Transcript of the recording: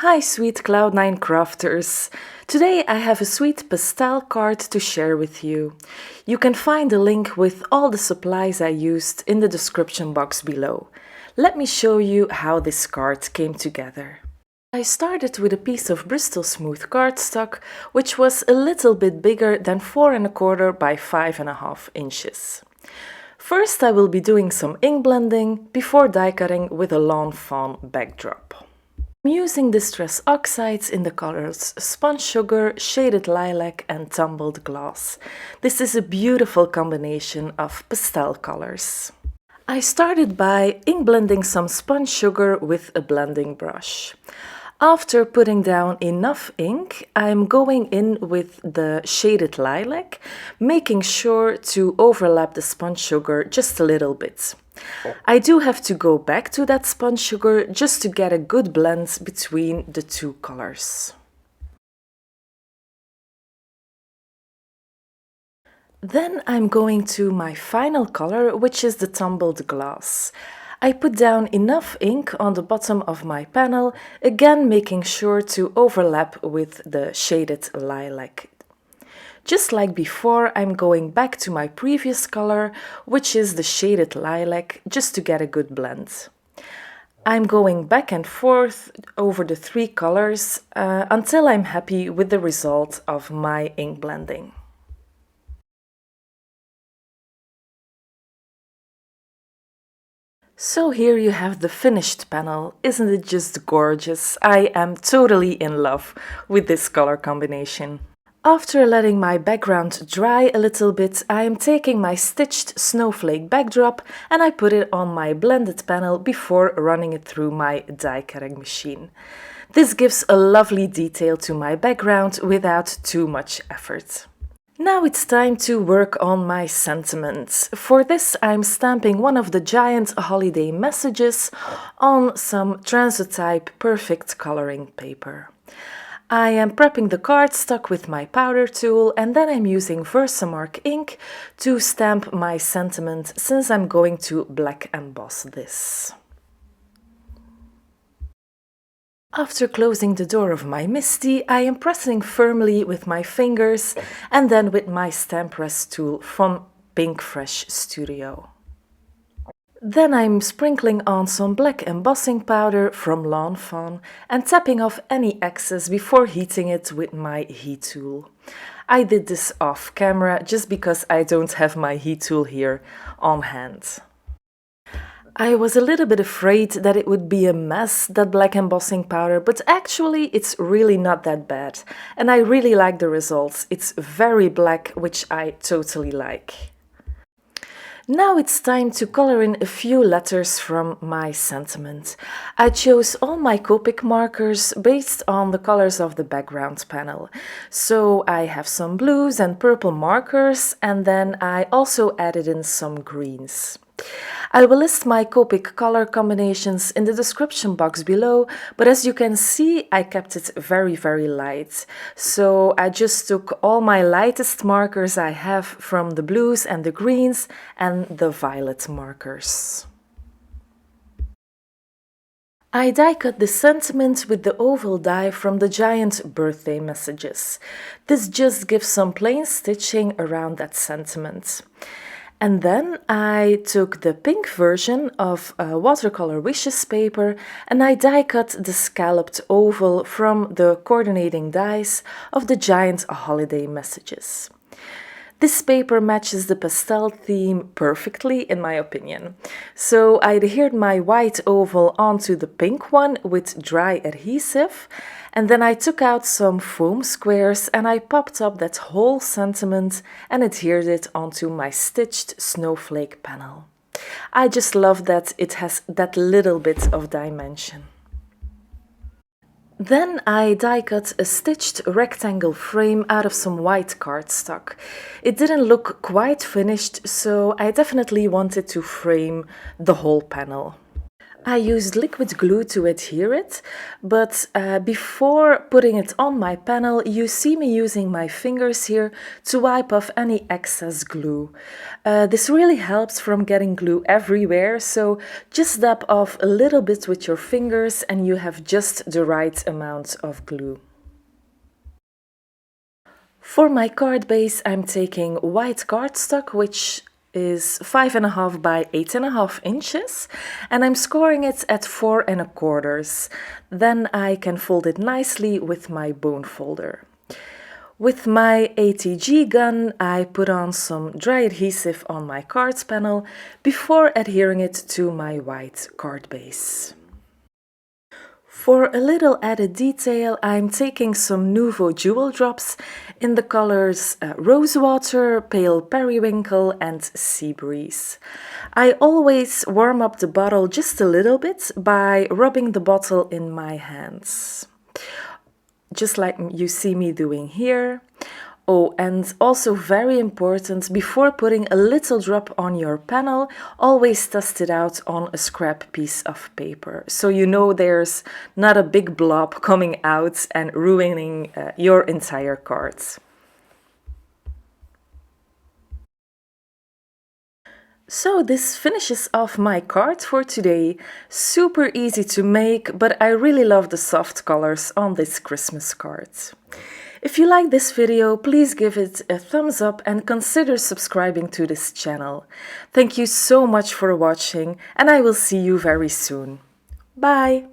Hi sweet Cloud9 crafters! Today I have a sweet pastel card to share with you. You can find a link with all the supplies I used in the description box below. Let me show you how this card came together. I started with a piece of Bristol Smooth cardstock, which was a little bit bigger than 4¼ by 5½ inches. First I will be doing some ink blending before die cutting with a lawn fawn backdrop. I'm using distress oxides in the colors Spun Sugar, Shaded Lilac and Tumbled Glass. This is a beautiful combination of pastel colors. I started by ink blending some Spun Sugar with a blending brush. After putting down enough ink, I'm going in with the Shaded Lilac, making sure to overlap the Spun Sugar just a little bit. I do have to go back to that Spun Sugar just to get a good blend between the two colors. Then I'm going to my final color, which is the Tumbled Glass. I put down enough ink on the bottom of my panel, again making sure to overlap with the Shaded Lilac. Just like before, I'm going back to my previous color, which is the Shaded Lilac, just to get a good blend. I'm going back and forth over the three colors until I'm happy with the result of my ink blending. So here you have the finished panel. Isn't it just gorgeous? I am totally in love with this color combination. After letting my background dry a little bit, I am taking my stitched snowflake backdrop and I put it on my blended panel before running it through my die cutting machine. This gives a lovely detail to my background without too much effort. Now it's time to work on my sentiments. For this I'm stamping one of the giant holiday messages on some Transotype perfect coloring paper. I am prepping the cardstock with my powder tool and then I'm using Versamark ink to stamp my sentiment since I'm going to black emboss this. After closing the door of my MISTI, I am pressing firmly with my fingers and then with my stamp press tool from Pink Fresh Studio. Then I'm sprinkling on some black embossing powder from Lawn Fawn and tapping off any excess before heating it with my heat tool. I did this off camera just because I don't have my heat tool here on hand. I was a little bit afraid that it would be a mess, that black embossing powder, but actually it's really not that bad. And I really like the results. It's very black, which I totally like. Now it's time to color in a few letters from my sentiment. I chose all my Copic markers based on the colors of the background panel. So I have some blues and purple markers and then I also added in some greens. I will list my Copic color combinations in the description box below, but as you can see, I kept it very light. So I just took all my lightest markers I have from the blues and the greens and the violet markers. I die cut the sentiment with the oval die from the giant birthday messages. This just gives some plain stitching around that sentiment. And then I took the pink version of watercolor wishes paper and I die cut the scalloped oval from the coordinating dies of the giant holiday messages. This paper matches the pastel theme perfectly in my opinion. So I adhered my white oval onto the pink one with dry adhesive and then I took out some foam squares and I popped up that whole sentiment and adhered it onto my stitched snowflake panel. I just love that it has that little bit of dimension. Then I die cut a stitched rectangle frame out of some white cardstock. It didn't look quite finished, so I definitely wanted to frame the whole panel. I used liquid glue to adhere it, but before putting it on my panel, you see me using my fingers here to wipe off any excess glue. This really helps from getting glue everywhere, so just dab off a little bit with your fingers and you have just the right amount of glue. For my card base, I'm taking white cardstock, which is 5.5 by 8.5 inches, and I'm scoring it at 4.25. Then I can fold it nicely with my bone folder. With my ATG gun, I put on some dry adhesive on my card panel before adhering it to my white card base. For a little added detail, I'm taking some Nuvo Jewel drops in the colors Rosewater, Pale Periwinkle and Sea Breeze. I always warm up the bottle just a little bit by rubbing the bottle in my hands, just like you see me doing here. Oh, and also very important, before putting a little drop on your panel, always test it out on a scrap piece of paper, so you know there's not a big blob coming out and ruining your entire card. So this finishes off my card for today. Super easy to make, but I really love the soft colors on this Christmas card. If you like this video, please give it a thumbs up and consider subscribing to this channel. Thank you so much for watching, and I will see you very soon. Bye!